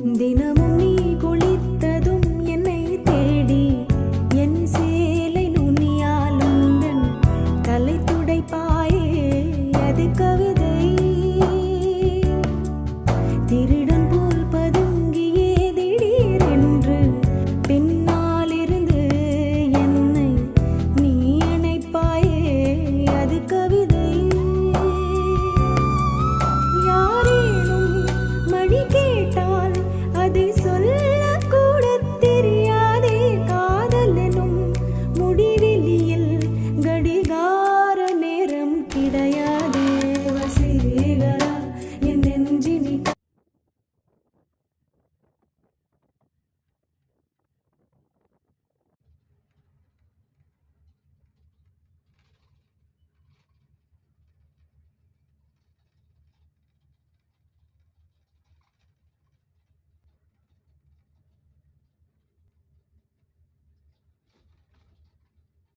தினமும் நீ குளித்ததும் என்னை தேடி என் சேலை நுனியால் உந்தன் தலை துடைப்பாயே அது கவிதை திரு